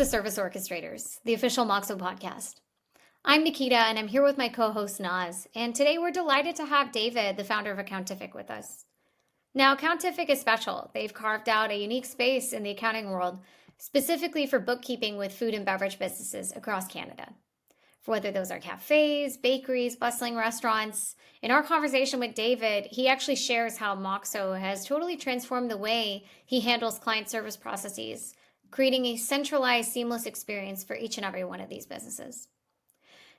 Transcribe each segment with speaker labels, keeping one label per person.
Speaker 1: Service Orchestrators, the official Moxo podcast. I'm Nikhita, and I'm here with my co-host Naz, and today we're delighted to have David, the founder of Accountific, with us. Now, Accountific is special. They've carved out a unique space in the accounting world, specifically for bookkeeping with food and beverage businesses across Canada. For whether those are cafes, bakeries, bustling restaurants. In our conversation with David, he actually shares how Moxo has totally transformed the way he handles client service processes, creating a centralized, seamless experience for each and every one of these businesses.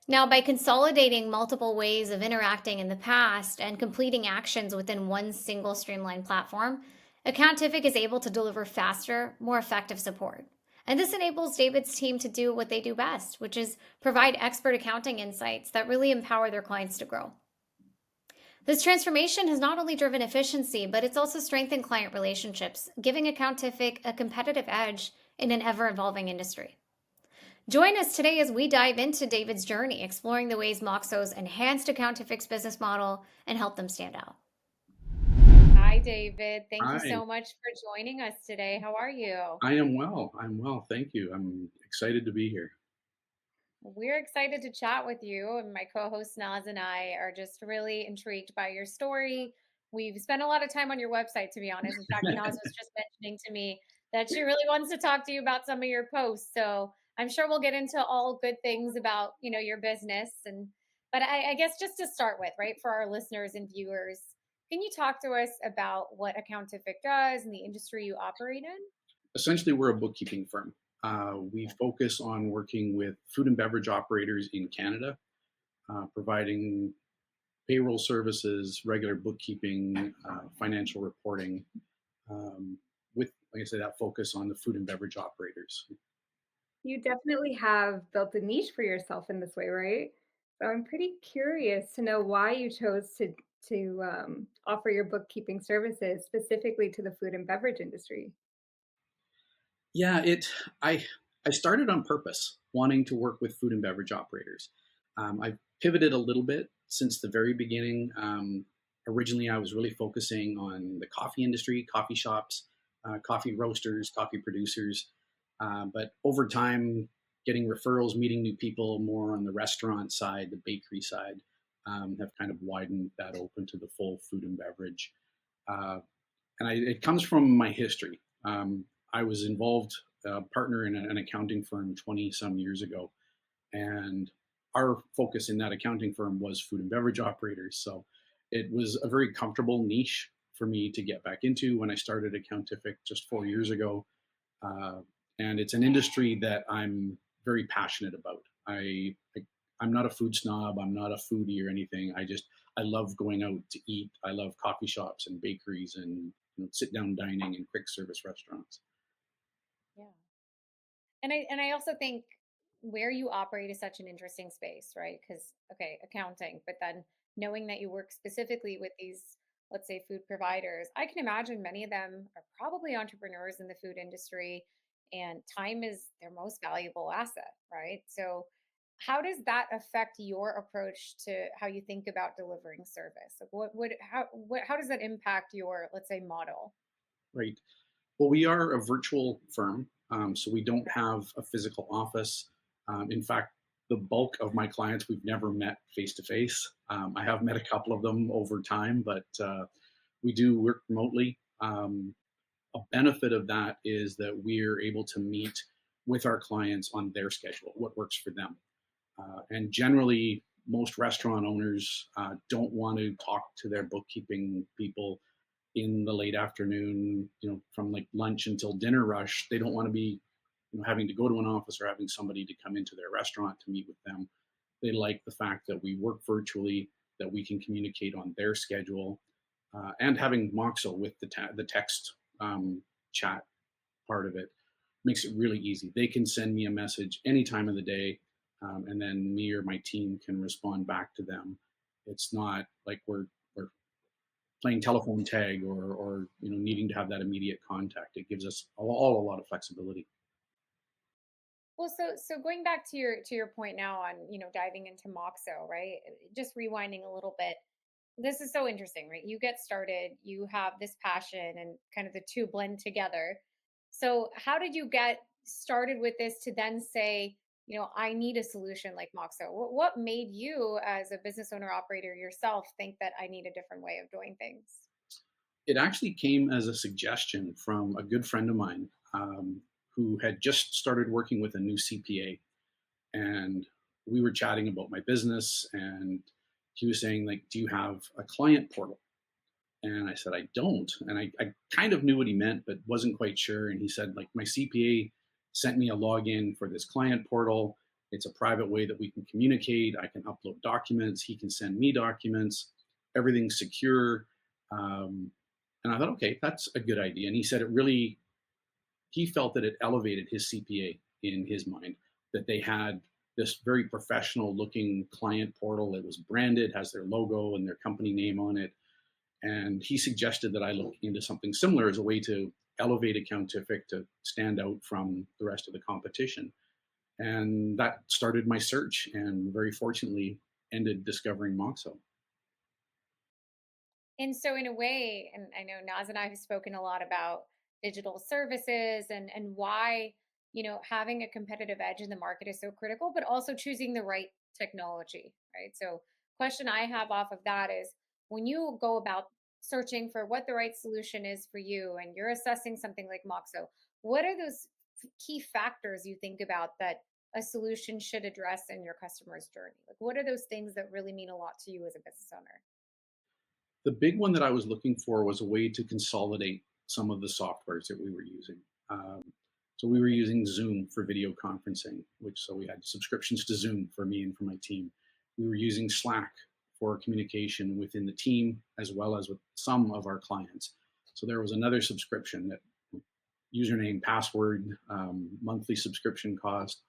Speaker 1: Now, by consolidating multiple ways of interacting in the past and completing actions within one single streamlined platform, Accountific is able to deliver faster, more effective support. And this enables David's team to do what they do best, which is provide expert accounting insights that really empower their clients to grow. This transformation has not only driven efficiency, but it's also strengthened client relationships, giving Accountific a competitive edge in an ever-evolving industry. Join us today as we dive into David's journey, exploring the ways Moxo's enhanced Accountific's business model and help them stand out. Hi, David. Thank you so much for joining us today. How are you?
Speaker 2: I am well. Thank you. I'm excited to be here.
Speaker 1: We're excited to chat with you. And my co-host Naz and I are just really intrigued by your story. We've spent a lot of time on your website, to be honest. In fact, Naz was just mentioning to me that she really wants to talk to you about some of your posts. So I'm sure we'll get into all good things about, your business. But I guess just to start with, right, for our listeners and viewers, can you talk to us about what Accountific does and the industry you operate in?
Speaker 2: Essentially, we're a bookkeeping firm. We focus on working with food and beverage operators in Canada, providing payroll services, regular bookkeeping, financial reporting, with, like I said, that focus on the food and beverage operators.
Speaker 3: You definitely have built a niche for yourself in this way, right? So I'm pretty curious to know why you chose to offer your bookkeeping services specifically to the food and beverage industry.
Speaker 2: Yeah, I started on purpose, wanting to work with food and beverage operators. I've pivoted a little bit since the very beginning. Originally, I was really focusing on the coffee industry, coffee shops, coffee roasters, coffee producers. But over time, getting referrals, meeting new people more on the restaurant side, the bakery side, have kind of widened that open to the full food and beverage. It comes from my history. I was involved, partner in an accounting firm 20 some years ago. And our focus in that accounting firm was food and beverage operators. So it was a very comfortable niche for me to get back into when I started Accountific just 4 years ago. And it's an industry that I'm very passionate about. I'm not a food snob. I'm not a foodie or anything. I love going out to eat. I love coffee shops and bakeries and sit down dining and quick service restaurants.
Speaker 1: Yeah. And I also think where you operate is such an interesting space, right? Because, okay, accounting, but then knowing that you work specifically with these, let's say, food providers, I can imagine many of them are probably entrepreneurs in the food industry, and time is their most valuable asset, right? So how does that affect your approach to how you think about delivering service? Like how does that impact your, let's say, model?
Speaker 2: Right. Well, we are a virtual firm, so we don't have a physical office. In fact, the bulk of my clients we've never met face to face. I have met a couple of them over time, but we do work remotely. A benefit of that is that we're able to meet with our clients on their schedule, what works for them. And generally, most restaurant owners don't want to talk to their bookkeeping people in the late afternoon, from like lunch until dinner rush. They don't want to be, having to go to an office or having somebody to come into their restaurant to meet with them. They like the fact that we work virtually, that we can communicate on their schedule, and having Moxo with the text chat part of it makes it really easy. They can send me a message any time of the day, and then me or my team can respond back to them. It's not like we're playing telephone tag or needing to have that immediate contact. It gives us all a lot of flexibility.
Speaker 1: Well, so going back to your point now on, diving into Moxo, right? Just rewinding a little bit. This is so interesting, right? You get started, you have this passion and kind of the two blend together. So how did you get started with this to then say, I need a solution like Moxo? What made you, as a business owner operator yourself, think that I need a different way of doing things?
Speaker 2: It actually came as a suggestion from a good friend of mine who had just started working with a new CPA, and we were chatting about my business, and he was saying, like, do you have a client portal? And I said, I don't. And I kind of knew what he meant, but wasn't quite sure. And he said, like, my CPA sent me a login for this client portal. It's a private way that we can communicate. I can upload documents. He can send me documents. Everything's secure. And I thought, okay, that's a good idea. And he said he felt that it elevated his CPA in his mind, that they had this very professional looking client portal. It was branded, has their logo and their company name on it. And he suggested that I look into something similar as a way to elevate Accountific to stand out from the rest of the competition. And that started my search, and very fortunately ended discovering Moxo.
Speaker 1: And so, in a way, and I know Naz and I have spoken a lot about digital services and why, having a competitive edge in the market is so critical, but also choosing the right technology, right? So, question I have off of that is, when you go about searching for what the right solution is for you and you're assessing something like Moxo, what are those key factors you think about that a solution should address in your customer's journey? Like, what are those things that really mean a lot to you as a business owner?
Speaker 2: The big one that I was looking for was a way to consolidate some of the softwares that we were using. So we were using Zoom for video conferencing, so we had subscriptions to Zoom for me and for my team. We were using Slack for communication within the team, as well as with some of our clients. So there was another subscription, that username, password, monthly subscription cost,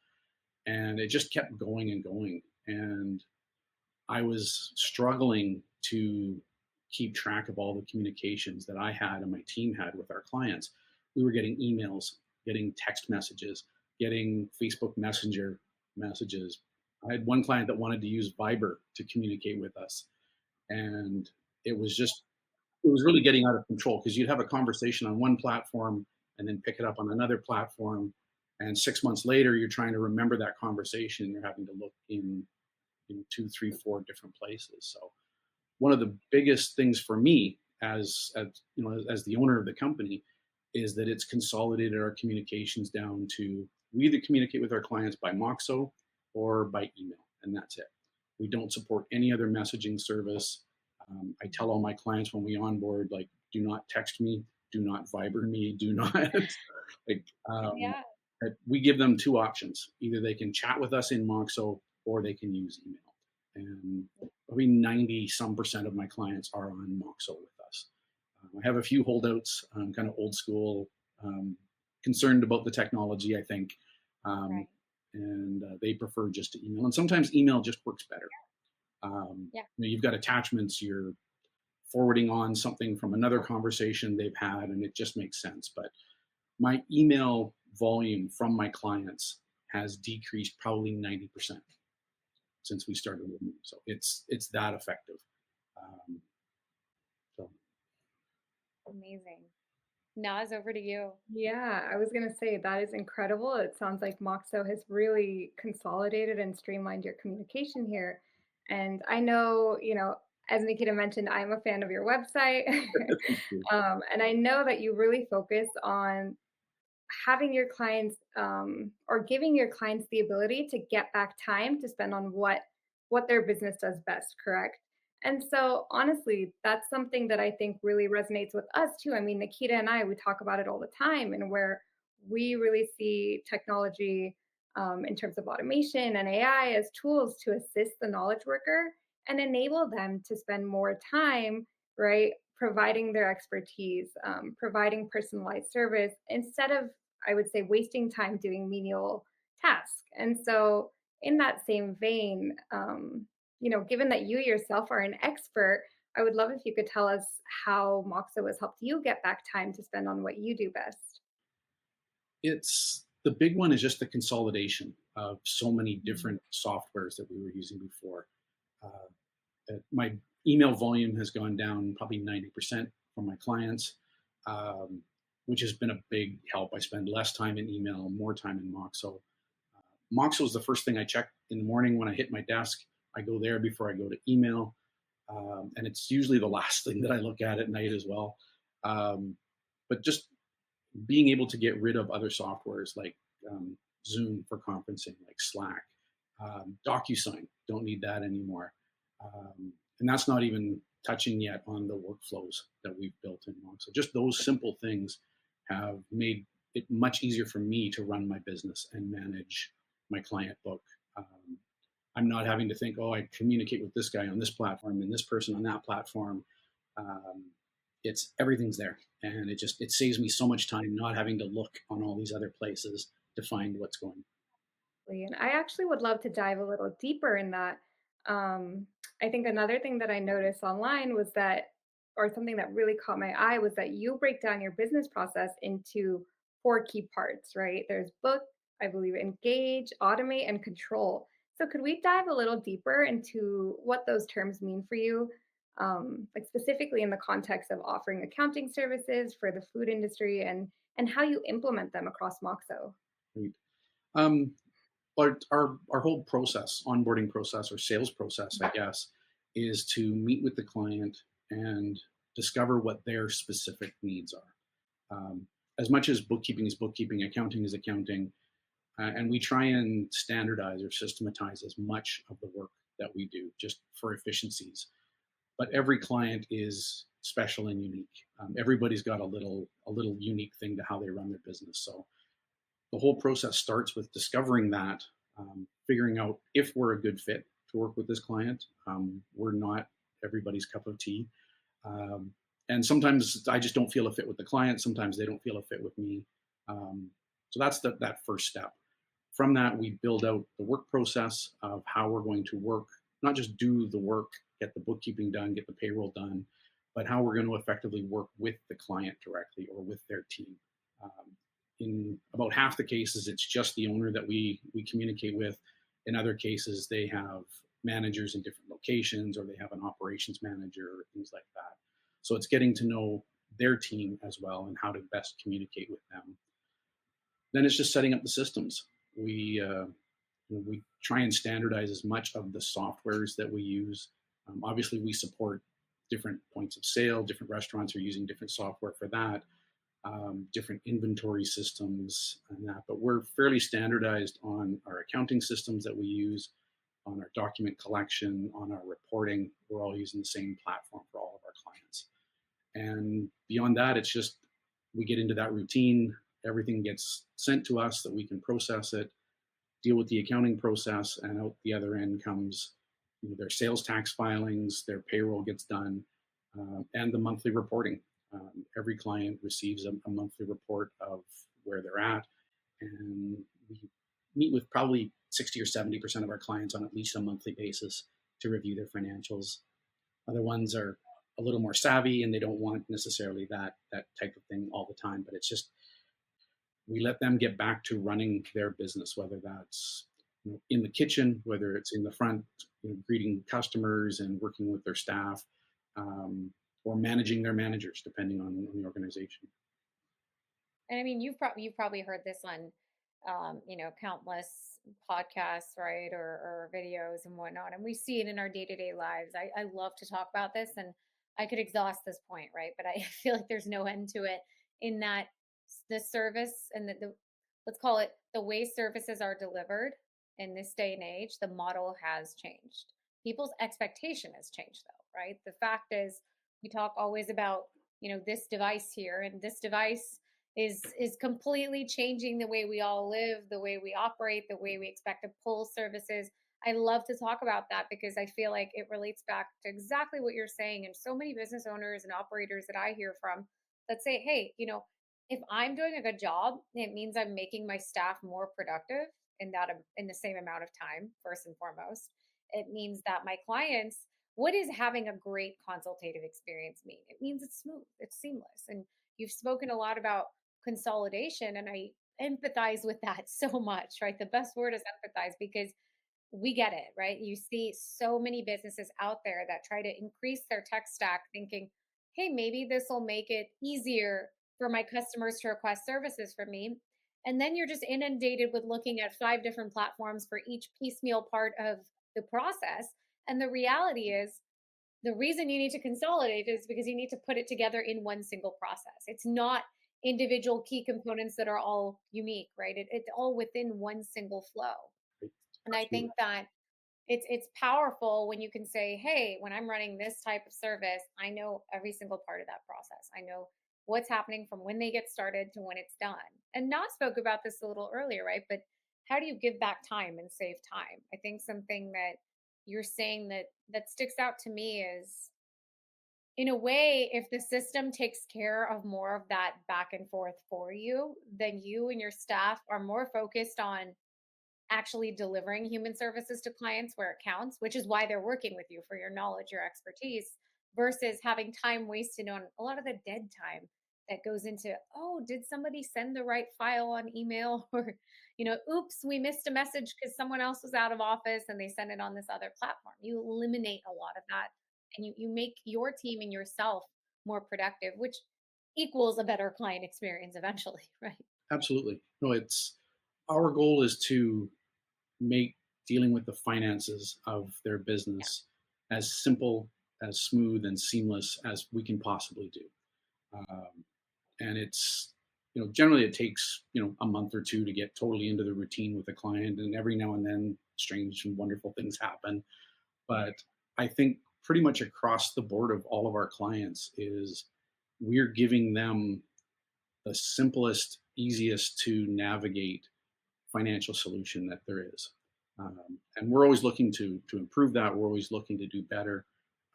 Speaker 2: and it just kept going and going. And I was struggling to keep track of all the communications that I had and my team had with our clients. We were getting emails, getting text messages, getting Facebook Messenger messages. I had one client that wanted to use Viber to communicate with us. And it was really getting out of control, because you'd have a conversation on one platform and then pick it up on another platform. And 6 months later, you're trying to remember that conversation, and you're having to look in 2, 3, 4 different places. So one of the biggest things for me as the owner of the company is that it's consolidated our communications down to, we either communicate with our clients by Moxo or by email, and that's it. We don't support any other messaging service. I tell all my clients when we onboard, like, do not text me, do not Viber me, do not
Speaker 1: Yeah.
Speaker 2: we give them 2 options. Either they can chat with us in Moxo or they can use email. And probably 90% of my clients are on Moxo with us. I have a few holdouts, kind of old school, concerned about the technology, I think.
Speaker 1: Right.
Speaker 2: And they prefer just to email. And sometimes email just works better.
Speaker 1: Yeah.
Speaker 2: You've got attachments, you're forwarding on something from another conversation they've had, and it just makes sense. But my email volume from my clients has decreased probably 90% since we started with me. So it's that effective. So
Speaker 1: Amazing. Naz, over to you.
Speaker 3: Yeah, I was going to say that is incredible. It sounds like Moxo has really consolidated and streamlined your communication here. And I know, as Nikhita mentioned, I'm a fan of your website. And I know that you really focus on having your clients or giving your clients the ability to get back time to spend on what their business does best, correct? And so honestly, that's something that I think really resonates with us too. I mean, Nikhita and I, we talk about it all the time, and where we really see technology in terms of automation and AI as tools to assist the knowledge worker and enable them to spend more time, right, providing their expertise, providing personalized service instead of, I would say, wasting time doing menial tasks. And so, in that same vein, given that you yourself are an expert, I would love if you could tell us how Moxo has helped you get back time to spend on what you do best.
Speaker 2: it's the big one is just the consolidation of so many different softwares that we were using before. My email volume has gone down probably 90% from my clients. which has been a big help. I spend less time in email, more time in Moxo. Moxo is the first thing I check in the morning when I hit my desk. I go there before I go to email. And it's usually the last thing that I look at night as well. But just being able to get rid of other softwares like Zoom for conferencing, like Slack, DocuSign, don't need that anymore. And that's not even touching yet on the workflows that we've built in Moxo. Just those simple things have made it much easier for me to run my business and manage my client book. I'm not having to think, oh, I communicate with this guy on this platform and this person on that platform. It's everything's there, and it saves me so much time not having to look on all these other places to find what's going.
Speaker 3: And I actually would love to dive a little deeper in that. I think another thing that I noticed online was that, or something that really caught my eye, was that you break down your business process into 4 key parts, right? There's book, I believe, engage, automate, and control. So could we dive a little deeper into what those terms mean for you? Like specifically in the context of offering accounting services for the food industry, and how you implement them across Moxo.
Speaker 2: Right. Um, our whole process, onboarding process or sales process, I guess, is to meet with the client and discover what their specific needs are. As much as bookkeeping is bookkeeping, accounting is accounting, and we try and standardize or systematize as much of the work that we do just for efficiencies. But every client is special and unique. Everybody's got a little unique thing to how they run their business. So the whole process starts with discovering that, figuring out if we're a good fit to work with this client. We're not everybody's cup of tea. And sometimes I just don't feel a fit with the client. Sometimes they don't feel a fit with me. So that's that first step. From that, we build out the work process of how we're going to work, not just do the work, get the bookkeeping done, get the payroll done, but how we're going to effectively work with the client directly or with their team. In about half the cases, it's just the owner that we communicate with. In other cases, they have managers in different locations, or they have an operations manager, or things like that. So it's getting to know their team as well and how to best communicate with them. Then it's just setting up the systems. We try and standardize as much of the softwares that we use. Obviously, we support different points of sale. Different restaurants are using different software for that. Different inventory systems and that, but we're fairly standardized on our accounting systems that we use, on our document collection, on our reporting. We're all using the same platform for all of our clients. And beyond that, it's just we get into that routine. Everything gets sent to us that we can process it, deal with the accounting process, and out the other end comes their sales tax filings, their payroll gets done, and the monthly reporting. Every client receives a monthly report of where they're at, and we meet with probably 60 or 70% of our clients on at least a monthly basis to review their financials. Other ones are a little more savvy and they don't want necessarily that type of thing all the time, but it's just we let them get back to running their business, whether that's in the kitchen, whether it's in the front, greeting customers and working with their staff, or managing their managers, depending on the organization.
Speaker 1: And I mean, you've probably heard this on, countless podcasts, right, or videos and whatnot, and we see it in our day-to-day lives. I love to talk about this, and I could exhaust this point, right? But I feel like there's no end to it. In that the service and the let's call it the way services are delivered in this day and age, the model has changed. People's expectation has changed, though, right? The fact is, we talk always about this device here, and this device is completely changing the way we all live, the way we operate, the way we expect to pull services. I love to talk about that because I feel like it relates back to exactly what you're saying. And so many business owners and operators that I hear from that say, hey, if I'm doing a good job, it means I'm making my staff more productive in the same amount of time, first and foremost. It means that my clients, what does having a great consultative experience mean? It means it's smooth, it's seamless. And you've spoken a lot about consolidation, and I empathize with that so much, right? The best word is empathize, because we get it, right? You see so many businesses out there that try to increase their tech stack thinking, hey, maybe this will make it easier for my customers to request services from me. And then you're just inundated with looking at 5 different platforms for each piecemeal part of the process. And the reality is, the reason you need to consolidate is because you need to put it together in one single process. It's not individual key components that are all unique, right? It's all within one single flow. And I think that it's powerful when you can say, hey, when I'm running this type of service, I know every single part of that process. I know what's happening from when they get started to when it's done. And Na spoke about this a little earlier, right? But how do you give back time and save time? I think something that you're saying that sticks out to me is, in a way, if the system takes care of more of that back and forth for you, then you and your staff are more focused on actually delivering human services to clients where it counts, which is why they're working with you, for your knowledge, your expertise, versus having time wasted on a lot of the dead time that goes into, oh, did somebody send the right file on email? Or, oops, we missed a message because someone else was out of office and they sent it on this other platform. You eliminate a lot of that, and you make your team and yourself more productive, which equals a better client experience eventually, right?
Speaker 2: Absolutely. No, it's our goal is to make dealing with the finances of their business as simple, as smooth, and seamless as we can possibly do. And it's, generally it takes, a month or two to get totally into the routine with a client. And every now and then strange and wonderful things happen. But I think pretty much across the board of all of our clients is we're giving them the simplest, easiest to navigate financial solution that there is. And we're always looking to improve that. We're always looking to do better,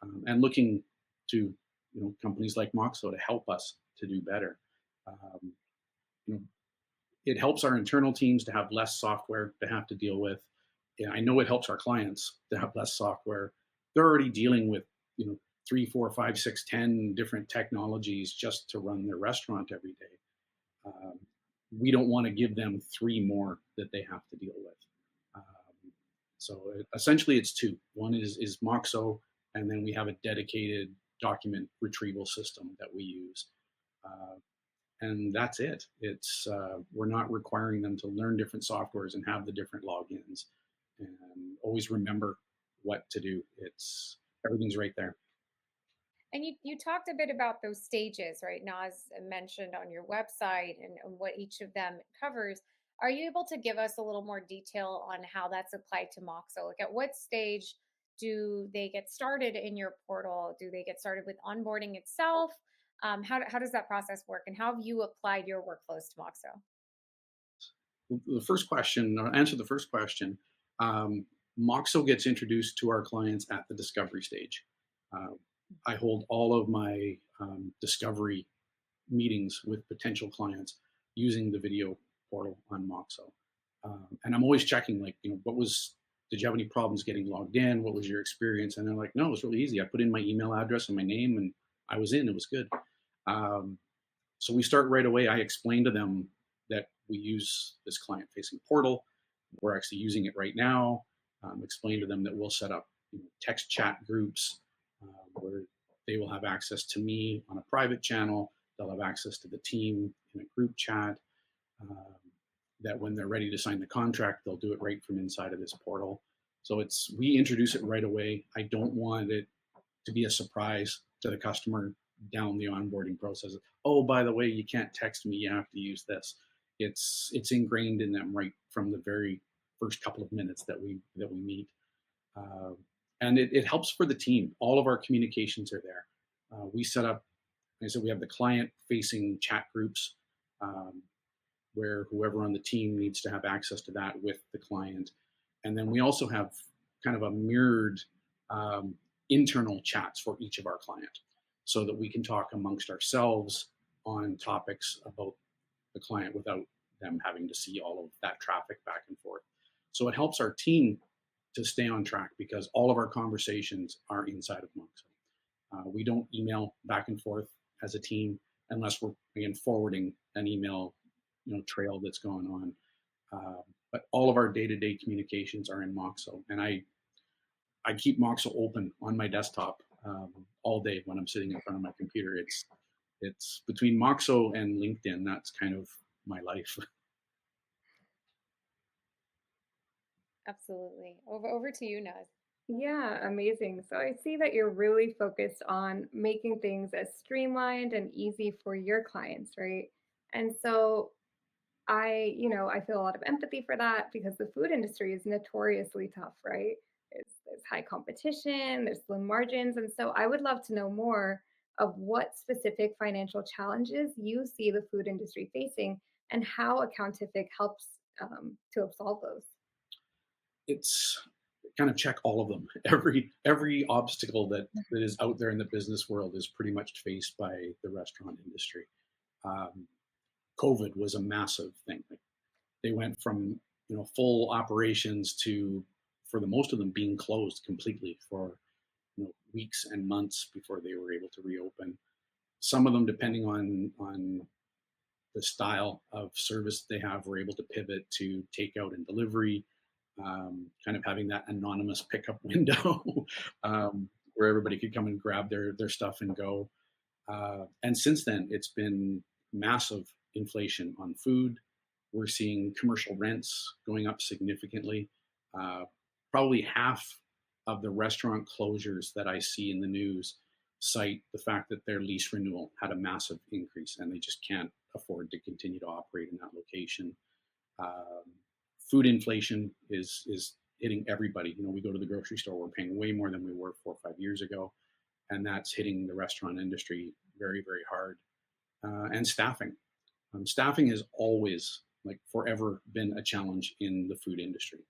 Speaker 2: and looking to companies like Moxo to help us to do better. Um, you know, it helps our internal teams to have less software to have to deal with. Yeah, I know it helps our clients to have less software. They're already dealing with 3, 4, 5, 6, 10 different technologies just to run their restaurant every day. We don't want to give them 3 more that they have to deal with. Essentially, it's 2. One is Moxo, and then we have a dedicated document retrieval system that we use. And that's it. It's we're not requiring them to learn different softwares and have the different logins and always remember what to do. It's everything's right there.
Speaker 1: And you talked a bit about those stages, right? Nas mentioned on your website and what each of them covers. Are you able to give us a little more detail on how that's applied to Moxo? Like, at what stage do they get started in your portal? Do they get started with onboarding itself? How does that process work? And how have you applied your workflows to Moxo?
Speaker 2: The first question, I'll answer the first question. Moxo gets introduced to our clients at the discovery stage. I hold all of my discovery meetings with potential clients using the video portal on Moxo. And I'm always checking, like, did you have any problems getting logged in? What was your experience? And they're like, no, it was really easy. I put in my email address and my name and I was in, it was good. So we start right away. I explain to them that we use this client facing portal. We're actually using it right now. Explain to them that we'll set up text chat groups where they will have access to me on a private channel. They'll have access to the team in a group chat. That when they're ready to sign the contract, they'll do it right from inside of this portal. So we introduce it right away. I don't want it to be a surprise to the customer down the onboarding process. Oh, by the way, you can't text me. You have to use this. It's ingrained in them right from the very first couple of minutes that we meet. And it helps for the team. All of our communications are there. We set up, like I said, we have the client-facing chat groups where whoever on the team needs to have access to that with the client. And then we also have kind of a mirrored internal chats for each of our clients so that we can talk amongst ourselves on topics about the client without them having to see all of that traffic back and forth. So it helps our team to stay on track because all of our conversations are inside of Moxo. We don't email back and forth as a team unless we're, again, forwarding an email trail that's going on. But all of our day-to-day communications are in Moxo. And I keep Moxo open on my desktop all day when I'm sitting in front of my computer. it's between Moxo and LinkedIn. That's kind of my life.
Speaker 1: Absolutely. Over to you, Naz.
Speaker 3: Yeah, amazing. So I see that you're really focused on making things as streamlined and easy for your clients, right? And so I feel a lot of empathy for that because the food industry is notoriously tough, right? There's high competition, there's slim margins. And so I would love to know more of what specific financial challenges you see the food industry facing and how Accountific helps to solve those.
Speaker 2: It's kind of check all of them. Every obstacle that is out there in the business world is pretty much faced by the restaurant industry. Um, COVID was a massive thing. Like, they went from full operations to, for the most of them, being closed completely for weeks and months before they were able to reopen. Some of them, depending on the style of service they have, were able to pivot to takeout and delivery, kind of having that anonymous pickup window where everybody could come and grab their stuff and go. And since then, it's been massive inflation on food. We're seeing commercial rents going up significantly. Probably half of the restaurant closures that I see in the news cite the fact that their lease renewal had a massive increase and they just can't afford to continue to operate in that location. Um, Food inflation is hitting everybody. We go to the grocery store, we're paying way more than we were 4 or 5 years ago, and that's hitting the restaurant industry very, very hard. And staffing. Staffing has always, like forever, been a challenge in the food industry.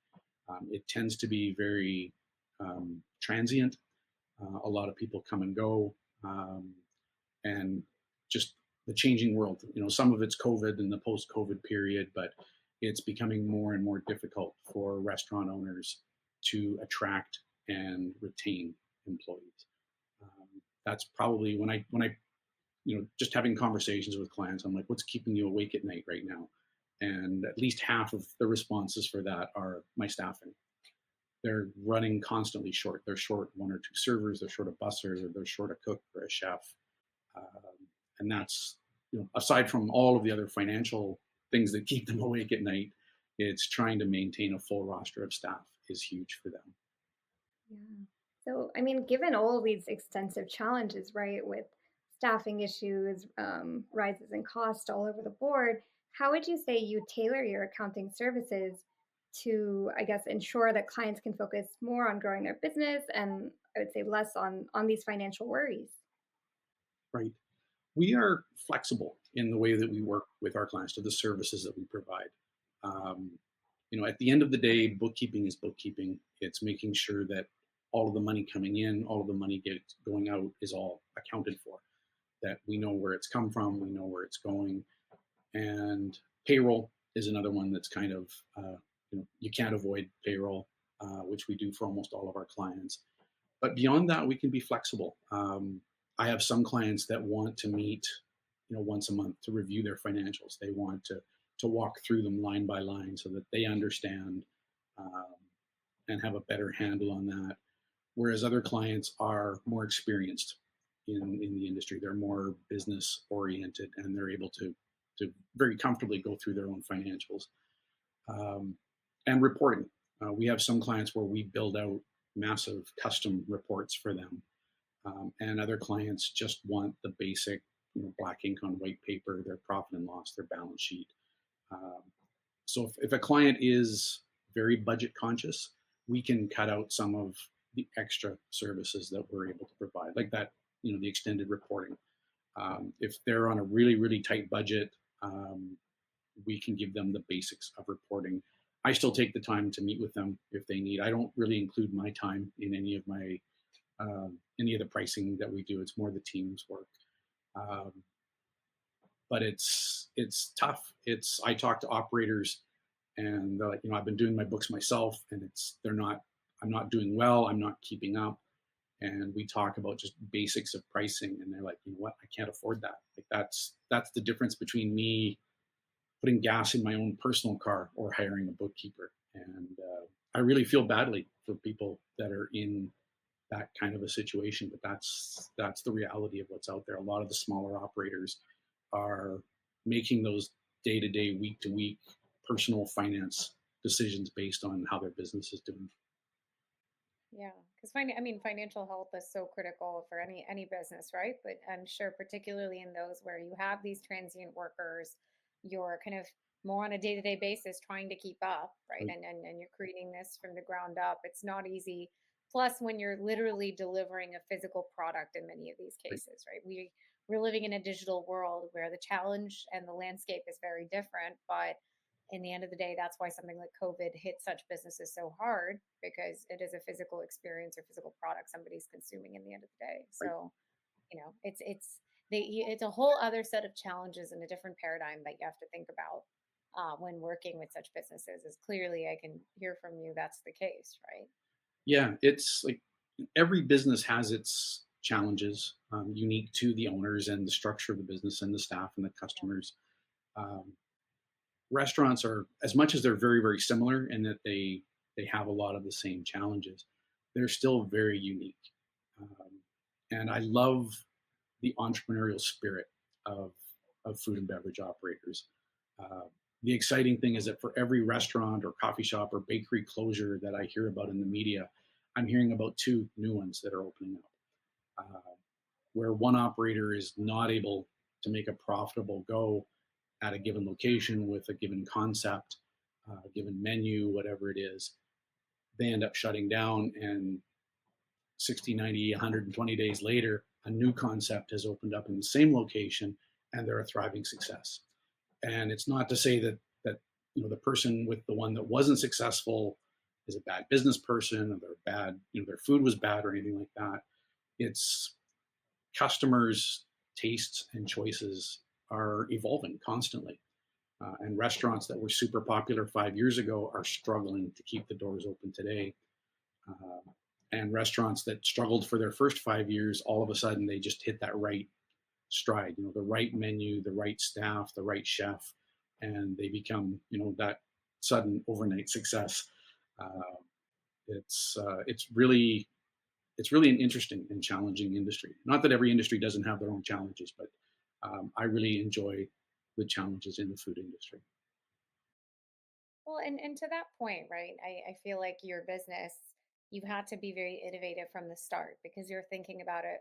Speaker 2: It tends to be very transient. A lot of people come and go, and just the changing world. Some of it's COVID and the post-COVID period, but it's becoming more and more difficult for restaurant owners to attract and retain employees. That's probably when I just having conversations with clients, I'm like, what's keeping you awake at night right now? And at least half of the responses for that are my staffing. They're running constantly short. They're short one or two servers, they're short a busser, or they're short a cook or a chef. And that's, aside from all of the other financial things that keep them awake at night, it's trying to maintain a full roster of staff is huge for them.
Speaker 3: Yeah. So, I mean, given all these extensive challenges, right, with staffing issues, rises in cost all over the board, how would you say you tailor your accounting services to, I guess, ensure that clients can focus more on growing their business and I would say less on these financial worries?
Speaker 2: Right. We are flexible in the way that we work with our clients to the services that we provide. Um, at the end of the day, bookkeeping is bookkeeping. It's making sure that all of the money coming in, all of the money going out is all accounted for, that we know where it's come from, we know where it's going. And payroll is another one that's kind of, you can't avoid payroll, which we do for almost all of our clients. But beyond that, we can be flexible. I have some clients that want to meet, once a month to review their financials. They want to walk through them line by line so that they understand and have a better handle on that. Whereas other clients are more experienced in the industry. They're more business oriented and they're able to very comfortably go through their own financials. And reporting. We have some clients where we build out massive custom reports for them. And other clients just want the basic, black ink on white paper, their profit and loss, their balance sheet. So if a client is very budget conscious, we can cut out some of the extra services that we're able to provide, like that, the extended reporting. If they're on a really, really tight budget, we can give them the basics of reporting. I still take the time to meet with them if they need. I don't really include my time in any of the pricing that we do. It's more the team's work. But it's tough. I talk to operators and they're like, I've been doing my books myself and I'm not doing well. I'm not keeping up. And we talk about just basics of pricing and they're like, what, I can't afford that. Like that's the difference between me putting gas in my own personal car or hiring a bookkeeper. And I really feel badly for people that are in that kind of a situation, but that's the reality of what's out there. A lot of the smaller operators are making those day-to-day, week-to-week personal finance decisions based on how their business is doing.
Speaker 1: Yeah, because financial health is so critical for any business, right? But I'm sure particularly in those where you have these transient workers, you're kind of more on a day-to-day basis trying to keep up, right?
Speaker 2: Right,
Speaker 1: And you're creating this from the ground up. It's not easy. Plus, when you're literally delivering a physical product in many of these
Speaker 2: right,
Speaker 1: cases, right? We're living in a digital world where the challenge and the landscape is very different, but in the end of the day, that's why something like COVID hit such businesses so hard because it is a physical experience or physical product somebody's consuming in the end of the day.
Speaker 2: right.
Speaker 1: So, it's a whole other set of challenges and a different paradigm that you have to think about when working with such businesses. As clearly I can hear from you, that's the case, right?
Speaker 2: Yeah, it's like every business has its challenges, unique to the owners and the structure of the business and the staff and the customers. Um, Restaurants are, as much as they're very, very similar in that they have a lot of the same challenges, they're still very unique. Um, and I love the entrepreneurial spirit of food and beverage operators. Uh, the exciting thing is that for every restaurant or coffee shop or bakery closure that I hear about in the media, I'm hearing about two new ones that are opening up, where one operator is not able to make a profitable go at a given location with a given concept, a given menu, whatever it is. They end up shutting down, and 60, 90, 120 days later, a new concept has opened up in the same location and they're a thriving success. And it's not to say that the person with the one that wasn't successful is a bad business person or they're bad, their food was bad or anything like that. It's customers' tastes and choices are evolving constantly. And restaurants that were super popular 5 years ago are struggling to keep the doors open today. Uh, and restaurants that struggled for their first 5 years, all of a sudden they just hit that right stride, the right menu, the right staff, the right chef, and they become, that sudden overnight success. Uh, it's really an interesting and challenging industry. Not that every industry doesn't have their own challenges, but I really enjoy the challenges in the food industry.
Speaker 1: Well, and to that point, right? I feel like your business, you've had to be very innovative from the start because you're thinking about it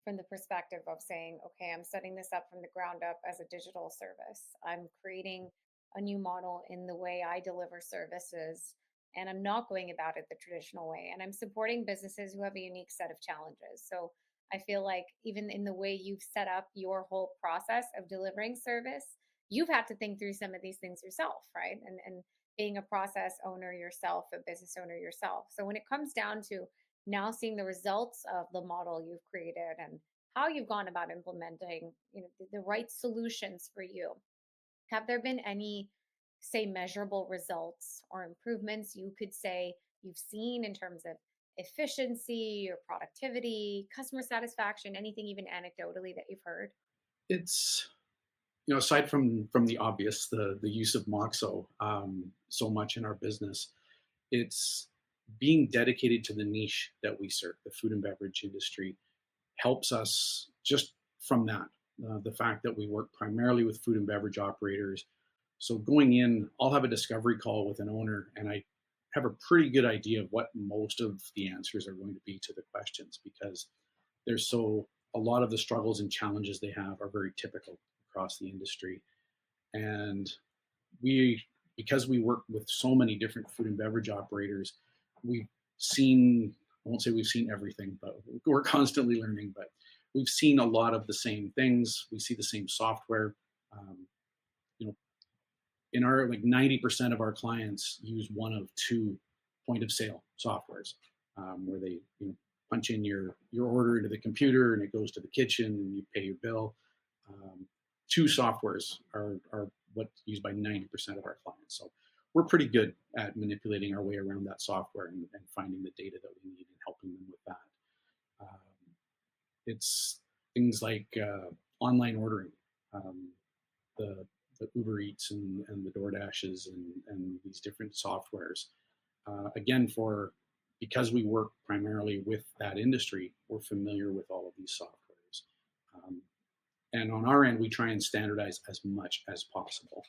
Speaker 1: from the perspective of saying, okay, I'm setting this up from the ground up as a digital service. I'm creating a new model in the way I deliver services, and I'm not going about it the traditional way. And I'm supporting businesses who have a unique set of challenges. So I feel like even in the way you've set up your whole process of delivering service, you've had to think through some of these things yourself, right? And being a process owner yourself, a business owner yourself. So when it comes down to now seeing the results of the model you've created and how you've gone about implementing, the right solutions for you, have there been any, say, measurable results or improvements you could say you've seen in terms of efficiency or productivity, customer satisfaction, anything even anecdotally that you've heard?
Speaker 2: It's aside from the obvious, the use of Moxo, so much in our business, it's being dedicated to the niche that we serve, the food and beverage industry, helps us just from that. The fact that we work primarily with food and beverage operators. So going in, I'll have a discovery call with an owner, and I have a pretty good idea of what most of the answers are going to be to the questions because there's a lot of the struggles and challenges they have are very typical across the industry. And we, because we work with so many different food and beverage operators, we've seen, I won't say we've seen everything, but we're constantly learning, but we've seen a lot of the same things. We see the same software. Um, you know, in our, like 90% of our clients use one of two point of sale softwares, where they, punch in your order into the computer and it goes to the kitchen and you pay your bill. Two softwares are what's used by 90% of our clients. So we're pretty good at manipulating our way around that software and finding the data that we need and helping them with that. It's things like online ordering, um, the Uber Eats and the DoorDashes and these different softwares. Again, for because we work primarily with that industry, we're familiar with all of these softwares. And on our end, we try and standardize as much as possible.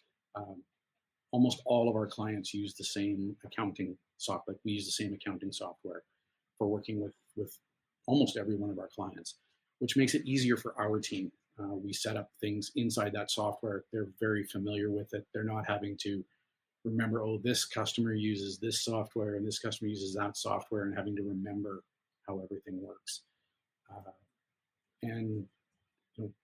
Speaker 2: Almost all of our clients use the same accounting software. We use the same accounting software for working with almost every one of our clients, which makes it easier for our team. We set up things inside that software. They're very familiar with it. They're not having to remember, oh, this customer uses this software and this customer uses that software, and having to remember how everything works. And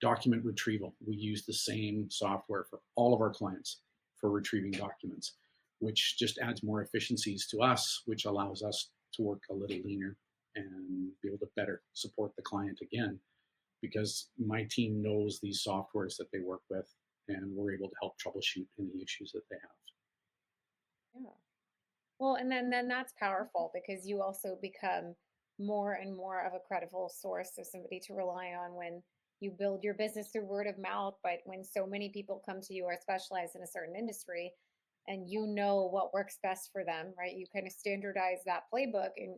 Speaker 2: document retrieval. We use the same software for all of our clients for retrieving documents, which just adds more efficiencies to us, which allows us to work a little leaner and be able to better support the client again, because my team knows these softwares that they work with, and we're able to help troubleshoot any issues that they have.
Speaker 1: Yeah. Well, and then that's powerful, because you also become more and more of a credible source of somebody to rely on when you build your business through word of mouth. But when so many people come to you or specialize in a certain industry, and you know what works best for them, right? You kind of standardize that playbook. And,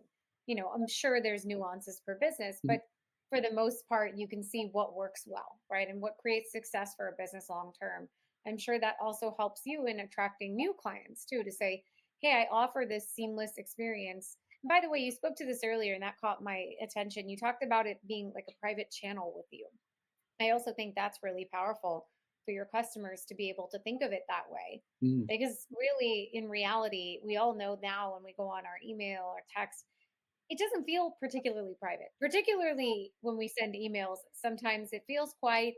Speaker 1: I'm sure there's nuances per business,
Speaker 2: Mhm.
Speaker 1: but for the most part, you can see what works well, right? And what creates success for a business long term. I'm sure that also helps you in attracting new clients too, to say, hey, I offer this seamless experience. And by the way, you spoke to this earlier and that caught my attention. You talked about it being like a private channel with you. I also think that's really powerful for your customers to be able to think of it that way.
Speaker 2: Mm.
Speaker 1: Because really, in reality, we all know now when we go on our email or text, it doesn't feel particularly private, particularly when we send emails. Sometimes it feels quite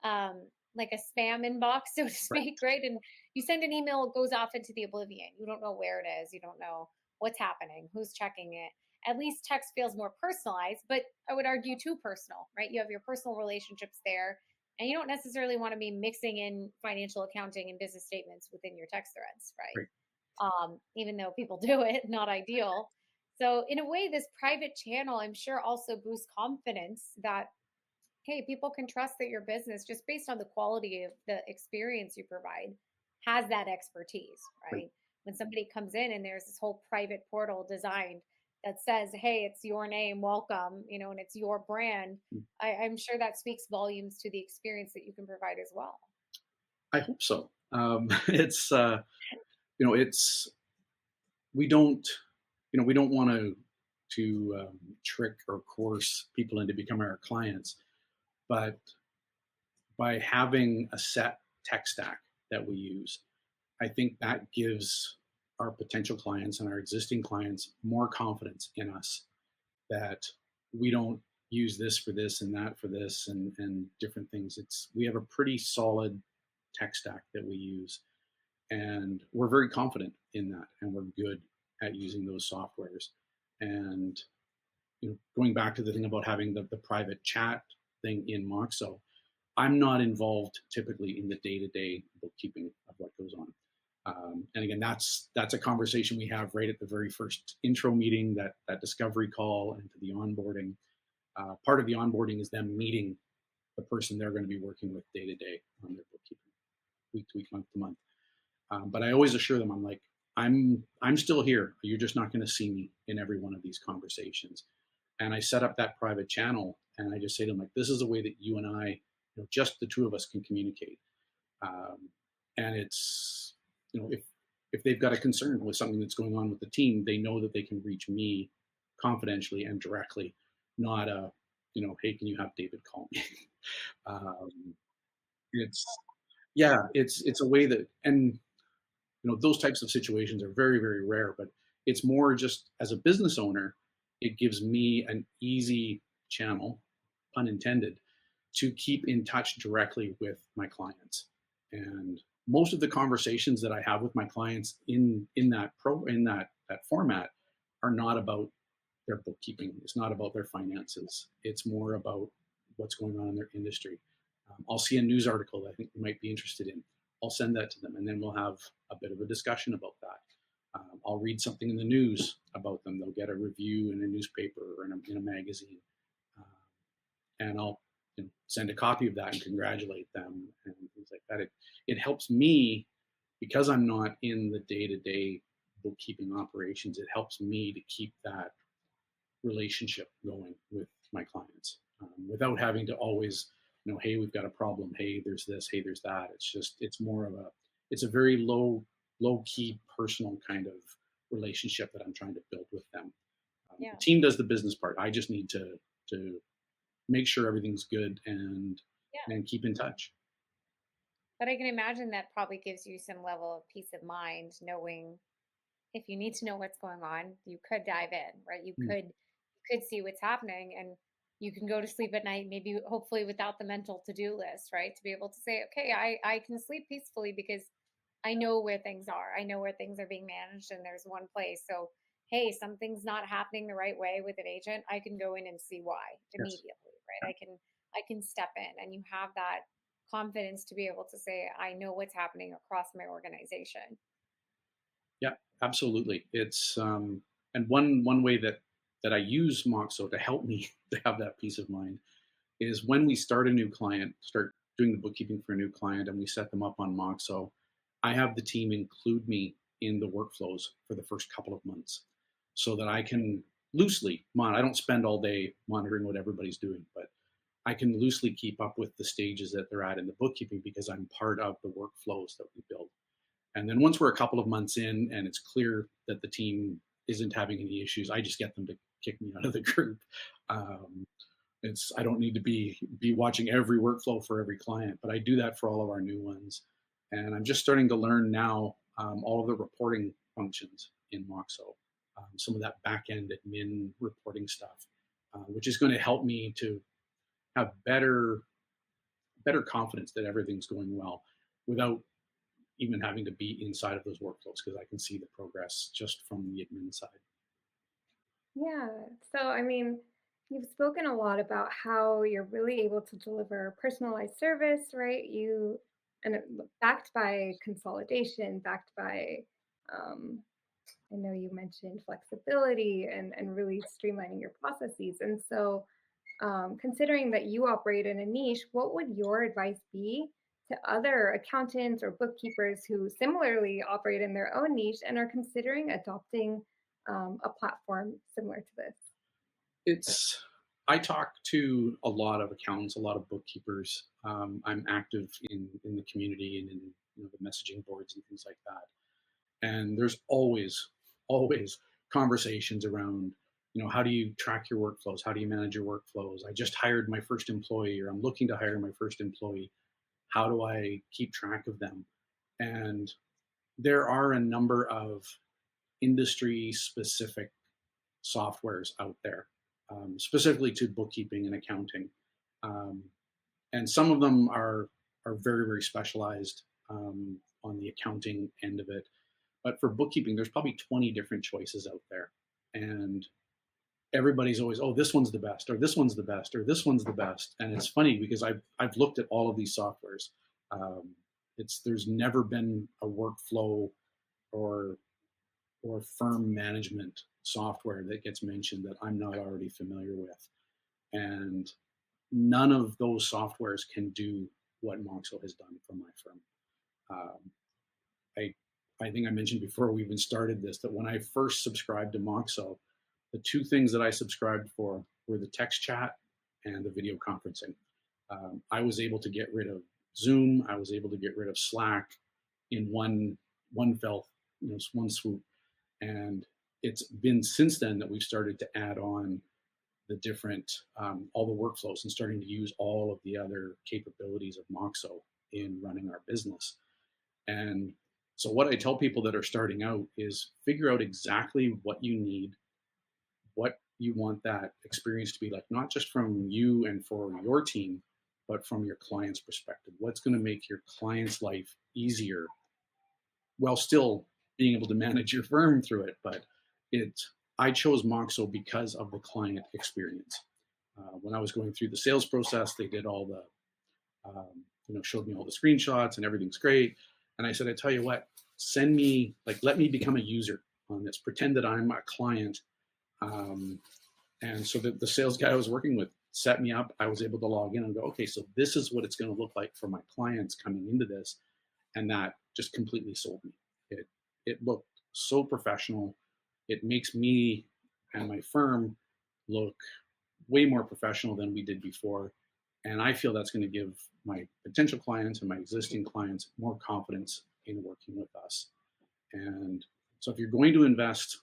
Speaker 1: like a spam inbox, so to
Speaker 2: Right.
Speaker 1: speak, right? And you send an email, it goes off into the oblivion. You don't know where it is. You don't know what's happening, who's checking it. At least text feels more personalized, but I would argue too personal, right? You have your personal relationships there, and you don't necessarily want to be mixing in financial accounting and business statements within your text threads, right?
Speaker 2: Right.
Speaker 1: Even though people do it, not ideal. So, in a way, this private channel, I'm sure, also boosts confidence that, hey, people can trust that your business, just based on the quality of the experience you provide, has that expertise, right?
Speaker 2: Right.
Speaker 1: When somebody comes in and there's this whole private portal designed that says, hey, it's your name, welcome, and it's your brand,
Speaker 2: Mm.
Speaker 1: I'm sure that speaks volumes to the experience that you can provide as well.
Speaker 2: I hope so. It's it's we don't we don't want to trick or coerce people into becoming our clients, but by having a set tech stack that we use, I think that gives our potential clients and our existing clients more confidence in us, that we don't use this for this and that for this and different things. We have a pretty solid tech stack that we use, and we're very confident in that, and we're good at using those softwares. And going back to the thing about having the private chat thing in Moxo, I'm not involved typically in the day-to-day bookkeeping of what goes on. And again, that's a conversation we have right at the very first intro meeting, that discovery call into the onboarding. Part of the onboarding is them meeting the person they're going to be working with day to day on their bookkeeping, week to week, month to month. But I always assure them, I'm like, I'm still here. You're just not going to see me in every one of these conversations. And I set up that private channel, and I just say to them, like, this is a way that you and I, just the two of us, can communicate. And it's, if they've got a concern with something that's going on with the team, they know that they can reach me confidentially and directly, not hey, can you have David call me? It's it's a way that, and those types of situations are very, very rare, but it's more just as a business owner, it gives me an easy channel, pun intended, to keep in touch directly with my clients. And most of the conversations that I have with my clients in that format are not about their bookkeeping. It's not about their finances. It's more about what's going on in their industry. I'll see a news article that I think they might be interested in. I'll send that to them, and then we'll have a bit of a discussion about that. I'll read something in the news about them. They'll get a review in a newspaper or in a magazine, and I'll send a copy of that and congratulate them and things like that. It helps me, because I'm not in the day-to-day bookkeeping operations, it helps me to keep that relationship going with my clients without having to always, hey, we've got a problem. Hey, there's this. Hey, there's that. It's more of it's a very low key personal kind of relationship that I'm trying to build with them.
Speaker 1: Yeah.
Speaker 2: The team does the business part. I just need to make sure everything's good and keep in touch.
Speaker 1: But I can imagine that probably gives you some level of peace of mind, knowing if you need to know what's going on, you could dive in, right? You could see what's happening, and you can go to sleep at night, maybe hopefully without the mental to-do list, right? To be able to say, okay, I can sleep peacefully because I know where things are. I know where things are being managed, and there's one place. So, hey, something's not happening the right way with an agent. I can go in and see why
Speaker 2: Yes.
Speaker 1: immediately, right? I can step in, and you have that confidence to be able to say, I know what's happening across my organization.
Speaker 2: Yeah, absolutely. It's and one way that I use Moxo to help me to have that peace of mind is when we start a new client, start doing the bookkeeping for a new client, and we set them up on Moxo. I have the team include me in the workflows for the first couple of months, so that I can loosely monitor. I don't spend all day monitoring what everybody's doing, but I can loosely keep up with the stages that they're at in the bookkeeping because I'm part of the workflows that we build. And then once we're a couple of months in and it's clear that the team isn't having any issues, I just get them to kick me out of the group. Um, I don't need to be watching every workflow for every client, but I do that for all of our new ones. And I'm just starting to learn now all of the reporting functions in Moxo, some of that back end admin reporting stuff, which is going to help me to have better confidence that everything's going well without even having to be inside of those workflows, because I can see the progress just from the admin side.
Speaker 3: Yeah. So, I mean, you've spoken a lot about how you're really able to deliver personalized service, right? Backed by consolidation, backed by, um, I know you mentioned flexibility and really streamlining your processes. And so, considering that you operate in a niche, what would your advice be to other accountants or bookkeepers who similarly operate in their own niche and are considering adopting a platform similar to this?
Speaker 2: I talk to a lot of accountants, a lot of bookkeepers. I'm active in the community and in the messaging boards and things like that. And there's always conversations around, how do you track your workflows? How do you manage your workflows? I just hired my first employee, or I'm looking to hire my first employee. How do I keep track of them? And there are a number of industry specific softwares out there, specifically to bookkeeping and accounting. Um, and some of them are very, very specialized on the accounting end of it. But for bookkeeping, there's probably 20 different choices out there. And everybody's always, oh, this one's the best, or this one's the best, or this one's the best. And it's funny because I've looked at all of these softwares. There's never been a workflow or firm management software that gets mentioned that I'm not already familiar with. And none of those softwares can do what Moxo has done for my firm. I think I mentioned before we even started this that when I first subscribed to Moxo, the two things that I subscribed for were the text chat and the video conferencing. I was able to get rid of Zoom. I was able to get rid of Slack in one swoop. And it's been since then that we've started to add on the different, all the workflows and starting to use all of the other capabilities of Moxo in running our business. And so what I tell people that are starting out is figure out exactly what you need, what you want that experience to be like, not just from you and for your team, but from your client's perspective. What's going to make your client's life easier while still being able to manage your firm through it. But I chose Moxo because of the client experience. When I was going through the sales process, they did all the, showed me all the screenshots and everything's great. And I said, I tell you what, let me become a user on this, pretend that I'm a client. And so the sales guy I was working with set me up. I was able to log in and go, okay, so this is what it's going to look like for my clients coming into this. And that just completely sold me. It looked so professional. It makes me and my firm look way more professional than we did before. And I feel that's going to give my potential clients and my existing clients more confidence in working with us. And so if you're going to invest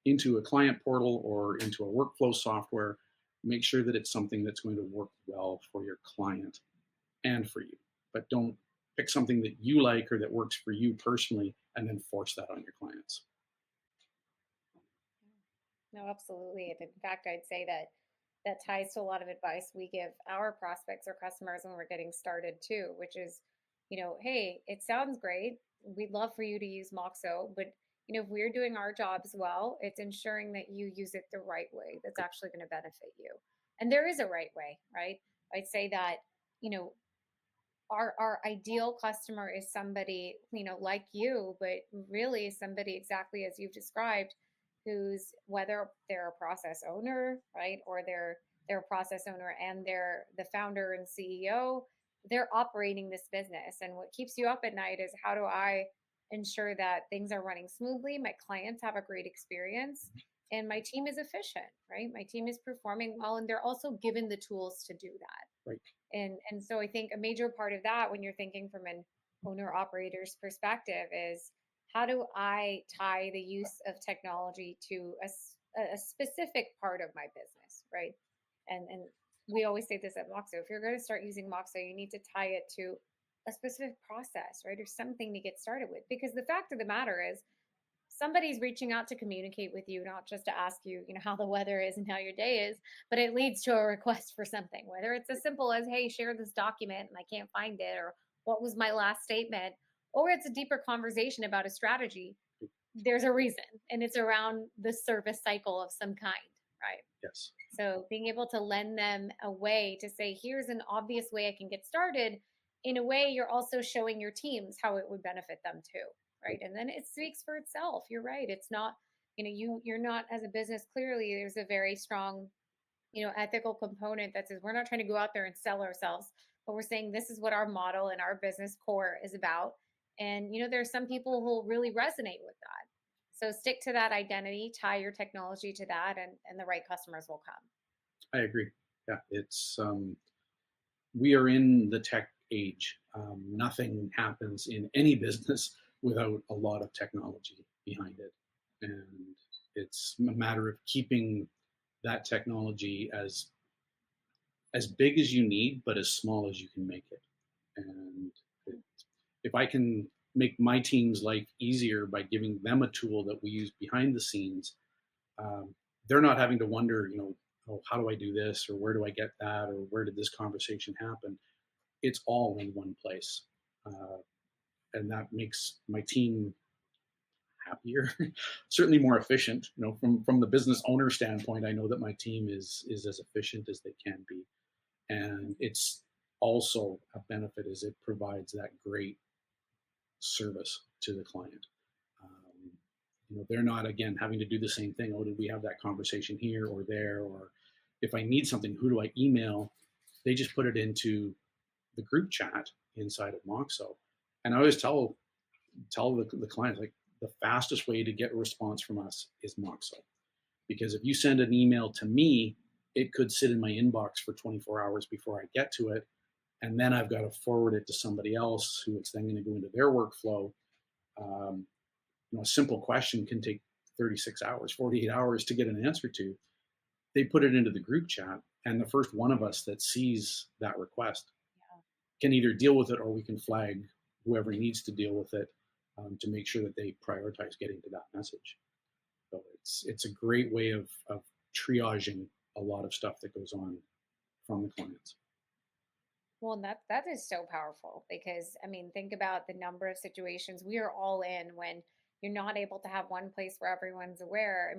Speaker 2: into a client portal or into a workflow software, make sure that it's something that's going to work well for your client and for you. But don't pick something that you like or that works for you personally and then force that on your clients.
Speaker 1: No, absolutely. And in fact, I'd say that that ties to a lot of advice we give our prospects or customers when we're getting started too, which is, hey, it sounds great. We'd love for you to use Moxo, but if we're doing our jobs well, it's ensuring that you use it the right way that's actually going to benefit you. And there is a right way, right? I'd say that, you know, our ideal customer is somebody, like you, but really somebody exactly as you've described, who's, whether they're a process owner, right, or they're a process owner and they're the founder and CEO, they're operating this business. And what keeps you up at night is, how do I ensure that things are running smoothly, my clients have a great experience, and my team is efficient, right? My team is performing well, and they're also given the tools to do that.
Speaker 2: Right.
Speaker 1: And so I think a major part of that, when you're thinking from an owner operator's perspective, is, how do I tie the use of technology to a specific part of my business, right? And we always say this at Moxo: if you're going to start using Moxo, you need to tie it to a specific process, right, or something to get started with. Because the fact of the matter is, somebody's reaching out to communicate with you, not just to ask you, how the weather is and how your day is, but it leads to a request for something, whether it's as simple as, hey, share this document and I can't find it, or what was my last statement, or it's a deeper conversation about a strategy. There's a reason, and it's around the service cycle of some kind, right?
Speaker 2: Yes.
Speaker 1: So being able to lend them a way to say, here's an obvious way I can get started, in a way you're also showing your teams how it would benefit them too, right? And then it speaks for itself. You're right. It's not, you're not, as a business, clearly there's a very strong, ethical component that says we're not trying to go out there and sell ourselves, but we're saying this is what our model and our business core is about. And, there's some people who will really resonate with that. So stick to that identity, tie your technology to that, and the right customers will come.
Speaker 2: I agree. Yeah, it's we are in the tech age. Nothing happens in any business without a lot of technology behind it, and it's a matter of keeping that technology as big as you need, but as small as you can make it. And if I can make my team's life easier by giving them a tool that we use behind the scenes, they're not having to wonder, oh, how do I do this, or where do I get that, or where did this conversation happen? It's all in one place, and that makes my team happier, certainly more efficient. From the business owner standpoint, I know that my team is as efficient as they can be, and it's also a benefit as it provides that great service to the client. They're not, again, having to do the same thing. Oh, did we have that conversation here or there? Or if I need something, who do I email? They just put it into the group chat inside of Moxo. And I always tell the clients, like, the fastest way to get a response from us is Moxo. Because if you send an email to me, it could sit in my inbox for 24 hours before I get to it. And then I've got to forward it to somebody else who it's then going to go into their workflow. A simple question can take 36 hours, 48 hours to get an answer to. They put it into the group chat, and the first one of us that sees that request can either deal with it, or we can flag whoever needs to deal with it to make sure that they prioritize getting to that message. So it's a great way of triaging a lot of stuff that goes on from the clients.
Speaker 1: Well, that is so powerful, because think about the number of situations we are all in when you're not able to have one place where everyone's aware.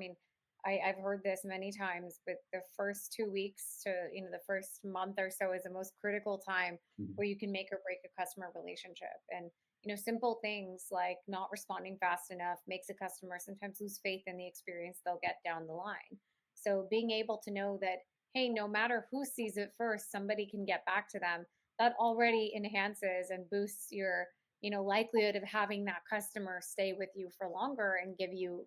Speaker 1: I've heard this many times, but the first 2 weeks to the first month or so is the most critical time where you can make or break a customer relationship. And simple things like not responding fast enough makes a customer sometimes lose faith in the experience they'll get down the line. So being able to know that, hey, no matter who sees it first, somebody can get back to them, that already enhances and boosts your likelihood of having that customer stay with you for longer and give you,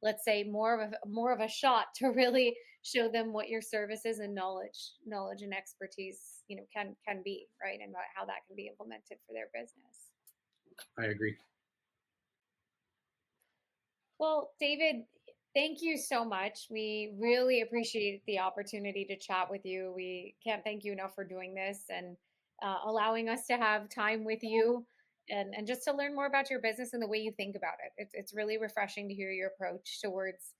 Speaker 1: let's say more of a shot to really show them what your services and knowledge and expertise, can be, right? And how that can be implemented for their business.
Speaker 2: I agree.
Speaker 1: Well, David, thank you so much. We really appreciate the opportunity to chat with you. We can't thank you enough for doing this and allowing us to have time with you and just to learn more about your business and the way you think about it. It's really refreshing to hear your approach towards,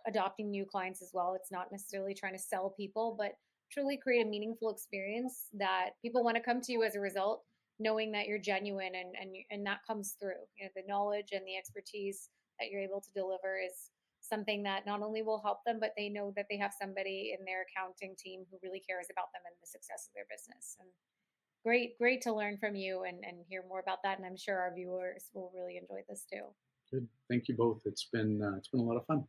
Speaker 1: adopting new clients as well. It's not necessarily trying to sell people, but truly create a meaningful experience that people want to come to you as a result, knowing that you're genuine and that comes through. The knowledge and the expertise that you're able to deliver is something that not only will help them, but they know that they have somebody in their accounting team who really cares about them and the success of their business. And great to learn from you and hear more about that. And I'm sure our viewers will really enjoy this too.
Speaker 2: Good. Thank you both. It's been a lot of fun.